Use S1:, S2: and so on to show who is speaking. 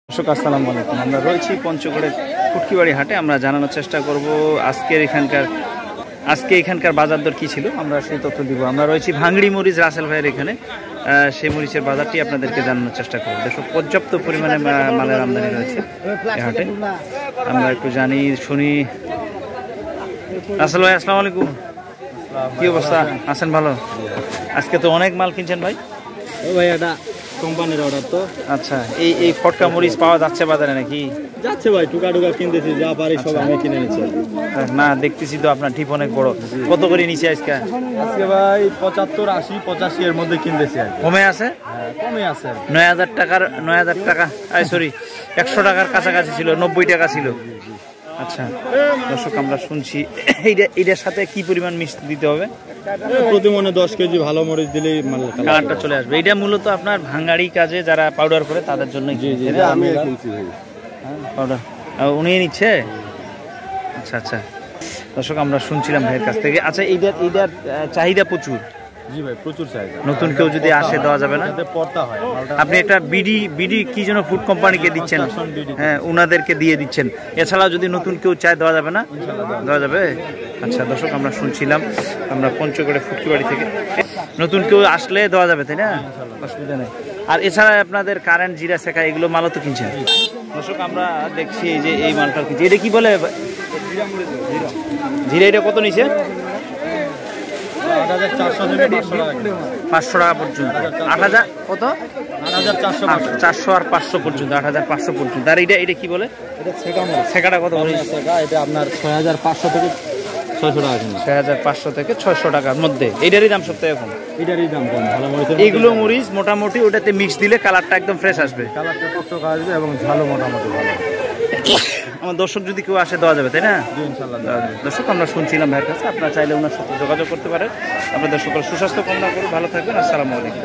S1: দর্শক আসসালামু আলাইকুম। আমরা রয়েছি পঞ্চগড়ের ফুটকিবাড়ি হাটে। আমরা জানানোর চেষ্টা করব আজকে এখানকার বাজার দর কী ছিল, আমরা সেই তথ্য দিব। আমরা রয়েছি ভাঙড়ি মরিচ রাসেল ভাইয়ের এখানে, সেই মরিচের বাজারটি আপনাদেরকে জানানোর চেষ্টা করব। দর্শক পর্যাপ্ত পরিমাণে মালের আমদানি রয়েছে এই হাটে। আমরা একটু জানি শুনি। রাসেল ভাই আসসালামু আলাইকুম, কী অবস্থা, আছেন ভালো? আজকে তো অনেক মাল কিনছেন ভাই।
S2: ও ভাই, এটা কোম্পানির অর্ডার তো।
S1: আচ্ছা, এই ফটকা মরিচ পাওয়া যাচ্ছে বাজারে নাকি?
S2: যাচ্ছে ভাই, টুকা কিনতেছি, যা পারি সব আমি কিনে নিচ্ছি।
S1: না, দেখতেছি তো আপনার টিপ অনেক বড়। কত করে নিচে আজকে?
S2: আজকে ভাই 75, 80, 85 এর মধ্যে কিনতেছি।
S1: কমে আছে?
S2: কমে আছে।
S1: 9,000 টাকা, সরি 100 টাকার কাছাকাছি ছিল, 90 টাকা ছিল। আচ্ছা দর্শক, আমরা শুনছি এইটার সাথে কি পরিমাণ মিষ্টি দিতে হবে?
S2: প্রতি মনে 10 কেজি ভালো মরিচ দিলেই
S1: কালারটা চলে আসবে। এটা মূলত আপনার ভাঙাড়ি কাজে যারা পাউডার করে তাদের জন্য।
S2: আমি কিনছি ভাই
S1: পাউডার, উনি নিচ্ছে। আচ্ছা আচ্ছা দর্শক, আমরা শুনছিলাম ভাইয়ের কাছ থেকে। আচ্ছা, এইটার চাহিদা প্রচুর।
S2: জি ভাই, প্রচুর চাহিদা।
S1: নতুন কেউ যদি আসে দেওয়া যাবে না?
S2: পড়তা হয়।
S1: আপনি একটা বিডি কি যেন ফুড কোম্পানিকে দিচ্ছেন, হ্যাঁ ওনাদেরকে দিয়ে দিচ্ছেন। এছাড়াও যদি নতুন কেউ চায় দেওয়া যাবে না? দেওয়া যাবে। আচ্ছা দর্শক, আমরা শুনছিলাম, আমরা পঞ্চগড়ের ফুটকিবাড়ি থেকে। নতুন কেউ আসলে দেওয়া যাবে, তাই না? অসুবিধা নেই। আর এছাড়া আপনাদের কারেন্ট জিরা শেখা এগুলো মালও তো কিনছেন। দর্শক, আমরা দেখছি এই যে এই মালটা কিনছি। এটা কি বলে? জিরা। এটা কত নিচে? 500 টাকা পর্যন্ত। 8,000 কত? 400 আর 500 পর্যন্ত, 8,500 পর্যন্ত। আর এটা কি বলে? শেখাটা কত?
S2: এটা আপনার 6,500 থেকে 600 টাকা।
S1: 6,500 থেকে 600 টাকার মধ্যে। এইটারই দাম সপ্তাহে এখন?
S2: এটারই দাম কম। ভালো মরিচ,
S1: এইগুলো মরিচ মোটামুটি ওটাতে মিক্স দিলে কালারটা একদম ফ্রেশ আসবে,
S2: কালারটা টকটকে আসবে এবং ঝালও মোটামুটি ভালো।
S1: আমার দর্শক যদি কেউ আসে দেওয়া যাবে, তাই না?
S2: ইনশাআল্লাহ।
S1: দর্শক, আমরা শুনছিলাম ভাইয়ের কাছে। আপনারা চাইলে ওনার সাথে যোগাযোগ করতে পারেন। আপনাদের সকল সুস্বাস্থ্য কামনা করি, ভালো থাকবেন। আসসালামু আলাইকুম।